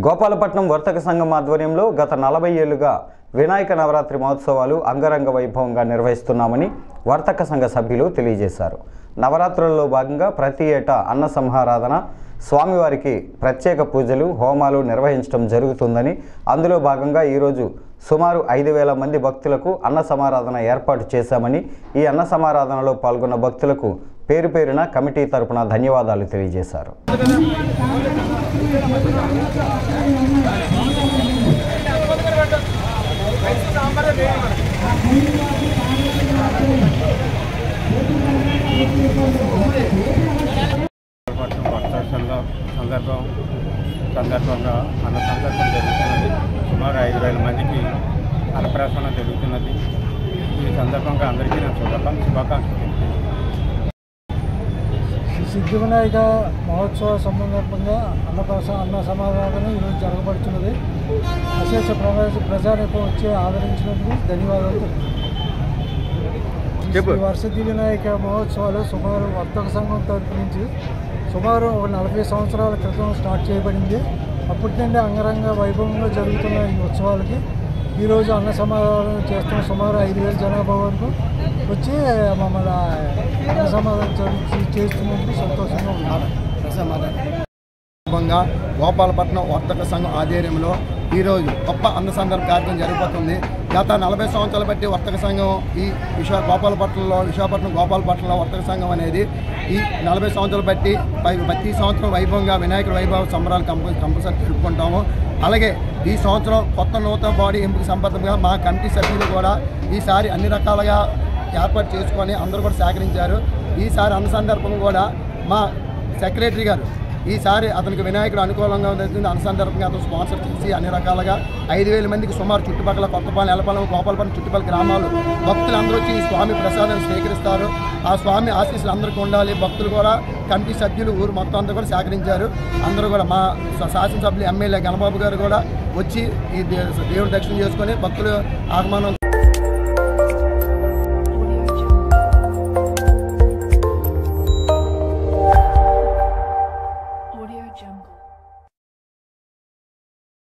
గోపాలపట్నం వర్తక సంఘం ఆధ్వర్యంలో గత 40 ఏళ్లుగా వినాయక నవరాత్రి మహోత్సవాలు అంగరంగ వైభవంగా నిర్వహిస్తున్నామని వర్తక సంఘ సభ్యులు తెలియజేశారు. నవరాత్రులలో భాగంగా ప్రతి ఏటా అన్న సంహారాధన, స్వామివారికి ప్రత్యేక పూజలు, హోమాలు నిర్వహించడం జరుగుతుందని, అందులో భాగంగా ఈరోజు సుమారు 5,000 మంది భక్తులకు అన్న సమారాధన ఏర్పాటు చేశామని, ఈ అన్న సమారాధనలో పాల్గొన్న భక్తులకు పేరు పేరున కమిటీ తరపున ధన్యవాదాలు తెలియజేశారు. సందర్భంగా అన్న సందర్భం జరుగుతున్నది. సుమారు 5,000 మందికి అన్నప్రాసన జరుగుతున్నది. ఈ సందర్భంగా అందరికీ నా శుభాకాంక్షలు. సిద్ధి వినాయక మహోత్సవ సందర్భంగా అన్న సమారాధన ఈరోజు జరగబడుతున్నది. అశేష ప్రజానికం వచ్చి ఆదరించినందుకు ధన్యవాదాలు. వర్షిద్ధి వినాయక మహోత్సవాలు సుమారు వర్తక సంఘం తరపు నుంచి సుమారు 40 సంవత్సరాల క్రితం స్టార్ట్ చేయబడింది. అప్పటి నుండి అంగరంగ వైభవంగా జరుగుతున్న ఈ ఉత్సవాలకి ఈరోజు అన్న సమాధానం చేస్తున్న సుమారు 5,000 జనాభా వరకు వచ్చి మమ్మల్ని అన్న సమాధానం చేస్తున్నందుకు సంతోషంగా ఉన్నారు. గోపాలపట్నం వర్తక సంఘం ఆధ్వర్యంలో ఈరోజు గొప్ప అన్న సందర్భ కార్యక్రమం జరిగిపోతుంది. గత 40 సంవత్సరాలు బట్టి వర్తక సంఘం ఈ విశాఖపట్నం గోపాలపట్నంలో వర్తక సంఘం అనేది ఈ 40 సంవత్సరాలు బట్టి ప్రతి సంవత్సరం వైభవంగా వినాయకుల వైభవ సంబరాలు కంపల్సరీ జరుపుకుంటాము. అలాగే ఈ సంవత్సరం కొత్త నూతన బాడీ ఎంపిక సందర్భంగా మా కమిటీ సభ్యులు కూడా ఈసారి అన్ని రకాలుగా ఏర్పాటు చేసుకొని అందరూ కూడా సహకరించారు. ఈసారి అన్న సందర్భం కూడా మా సెక్రటరీ గారు ఈసారి అతనికి వినాయకుడు అనుకూలంగా ఉంటుంది. అన్న సందర్భంగా అతను స్పాన్సర్ చేసి అన్ని రకాలుగా 5,000 మందికి సుమారు చుట్టుపక్కల కొత్తపాలెం, ఎలపాలెం, గోపాలపట్నం చుట్టుపక్కల గ్రామాలు భక్తులు అందరూ వచ్చి ఈ స్వామి ప్రసాదాన్ని స్వీకరిస్తారు. ఆ స్వామి ఆశీస్సులు అందరికీ ఉండాలి. భక్తులు కూడా కమిటీ సభ్యులు ఊరు మొత్తం అందరూ కూడా సహకరించారు. అందరూ కూడా మా శాసనసభ్యులు ఎమ్మెల్యే గణబాబు గారు కూడా వచ్చి ఈ దేవుడి దర్శనం చేసుకొని భక్తులు ఆగమనం